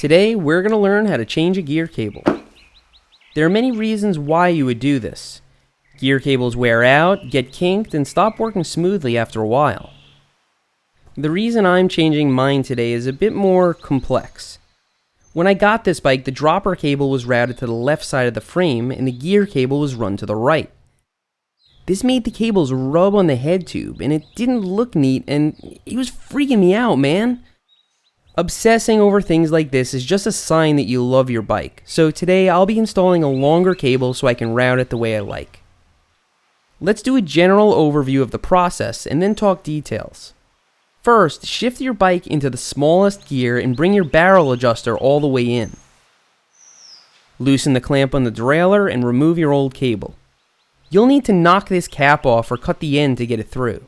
Today, we're going to learn how to change a gear cable. There are many reasons why you would do this. Gear cables wear out, get kinked, and stop working smoothly after a while. The reason I'm changing mine today is a bit more complex. When I got this bike, the dropper cable was routed to the left side of the frame and the gear cable was run to the right. This made the cables rub on the head tube and it didn't look neat and it was freaking me out, man. Obsessing over things like this is just a sign that you love your bike, so today I'll be installing a longer cable so I can route it the way I like. Let's do a general overview of the process and then talk details. First, shift your bike into the smallest gear and bring your barrel adjuster all the way in. Loosen the clamp on the derailleur and remove your old cable. You'll need to knock this cap off or cut the end to get it through.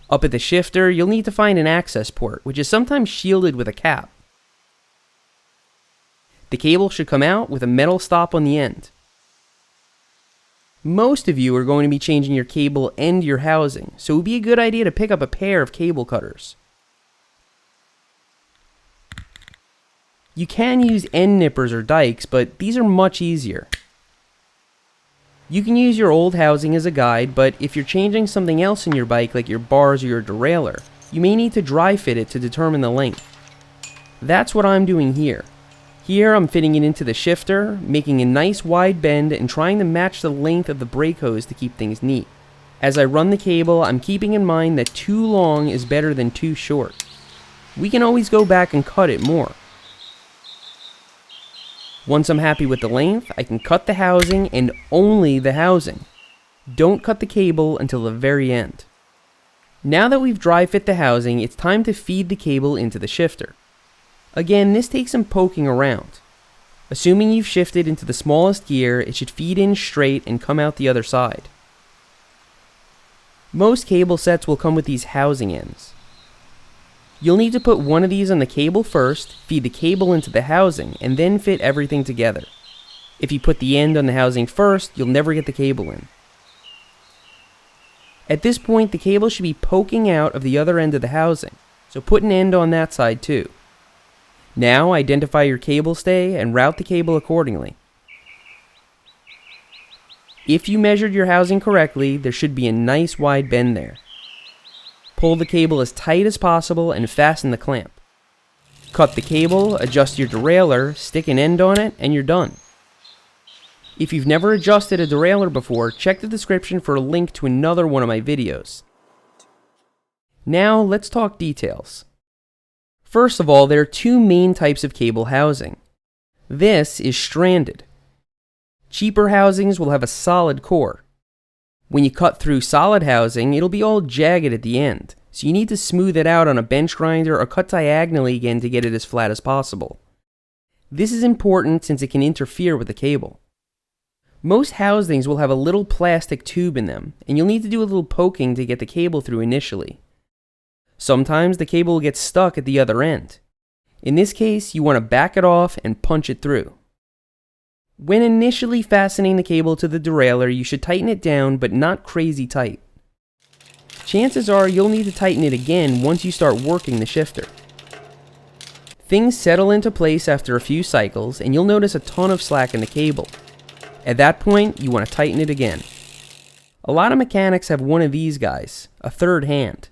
Up at the shifter, you'll need to find an access port, which is sometimes shielded with a cap. The cable should come out with a metal stop on the end. Most of you are going to be changing your cable and your housing, so it would be a good idea to pick up a pair of cable cutters. You can use end nippers or dikes, but these are much easier. You can use your old housing as a guide, but if you're changing something else in your bike like your bars or your derailleur, you may need to dry fit it to determine the length. That's what I'm doing here. Here I'm fitting it into the shifter, making a nice wide bend and trying to match the length of the brake hose to keep things neat. As I run the cable, I'm keeping in mind that too long is better than too short. We can always go back and cut it more. Once I'm happy with the length, I can cut the housing and only the housing. Don't cut the cable until the very end. Now that we've dry fit the housing, it's time to feed the cable into the shifter. Again, this takes some poking around. Assuming you've shifted into the smallest gear, it should feed in straight and come out the other side. Most cable sets will come with these housing ends. You'll need to put one of these on the cable first, feed the cable into the housing, and then fit everything together. If you put the end on the housing first, you'll never get the cable in. At this point, the cable should be poking out of the other end of the housing, so put an end on that side too. Now identify your cable stay and route the cable accordingly. If you measured your housing correctly, there should be a nice wide bend there. Pull the cable as tight as possible and fasten the clamp. Cut the cable, adjust your derailleur, stick an end on it, and you're done. If you've never adjusted a derailleur before, check the description for a link to another one of my videos. Now let's talk details. First of all, there are two main types of cable housing. This is stranded. Cheaper housings will have a solid core. When you cut through solid housing, it'll be all jagged at the end, so you need to smooth it out on a bench grinder or cut diagonally again to get it as flat as possible. This is important since it can interfere with the cable. Most housings will have a little plastic tube in them, and you'll need to do a little poking to get the cable through initially. Sometimes the cable will get stuck at the other end. In this case, you want to back it off and punch it through. When initially fastening the cable to the derailleur, you should tighten it down, but not crazy tight. Chances are you'll need to tighten it again once you start working the shifter. Things settle into place after a few cycles, and you'll notice a ton of slack in the cable. At that point, you want to tighten it again. A lot of mechanics have one of these guys, a third hand.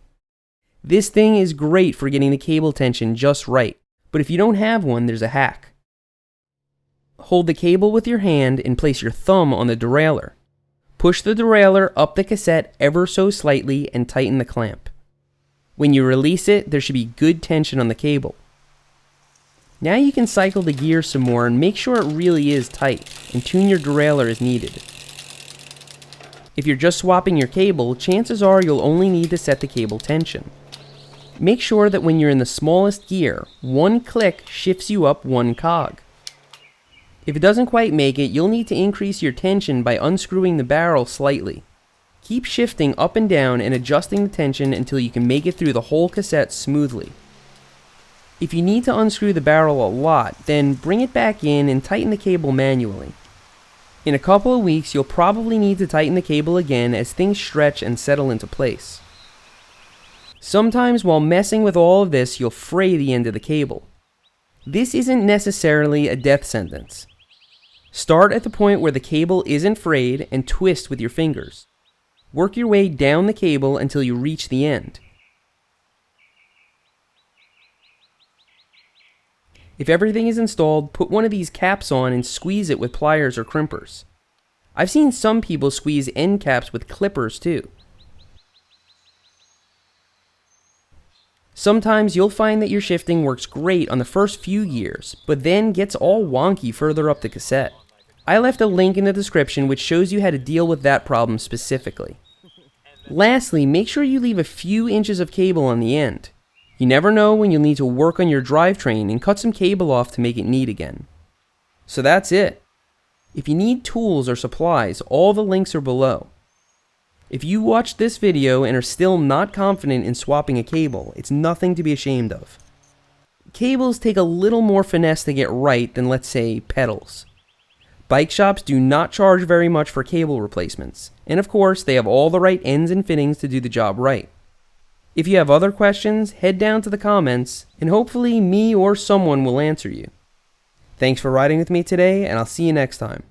This thing is great for getting the cable tension just right, but if you don't have one, there's a hack. Hold the cable with your hand and place your thumb on the derailleur. Push the derailleur up the cassette ever so slightly and tighten the clamp. When you release it, there should be good tension on the cable. Now you can cycle the gear some more and make sure it really is tight, and tune your derailleur as needed. If you're just swapping your cable, chances are you'll only need to set the cable tension. Make sure that when you're in the smallest gear, one click shifts you up one cog. If it doesn't quite make it, you'll need to increase your tension by unscrewing the barrel slightly. Keep shifting up and down and adjusting the tension until you can make it through the whole cassette smoothly. If you need to unscrew the barrel a lot, then bring it back in and tighten the cable manually. In a couple of weeks, you'll probably need to tighten the cable again as things stretch and settle into place. Sometimes while messing with all of this, you'll fray the end of the cable. This isn't necessarily a death sentence. Start at the point where the cable isn't frayed and twist with your fingers. Work your way down the cable until you reach the end. If everything is installed, put one of these caps on and squeeze it with pliers or crimpers. I've seen some people squeeze end caps with clippers too. Sometimes you'll find that your shifting works great on the first few gears, but then gets all wonky further up the cassette. I left a link in the description which shows you how to deal with that problem specifically. Lastly, make sure you leave a few inches of cable on the end. You never know when you'll need to work on your drivetrain and cut some cable off to make it neat again. So that's it. If you need tools or supplies, all the links are below. If you watched this video and are still not confident in swapping a cable, it's nothing to be ashamed of. Cables take a little more finesse to get right than, let's say, pedals. Bike shops do not charge very much for cable replacements, and of course they have all the right ends and fittings to do the job right. If you have other questions, head down to the comments, and hopefully me or someone will answer you. Thanks for riding with me today, and I'll see you next time.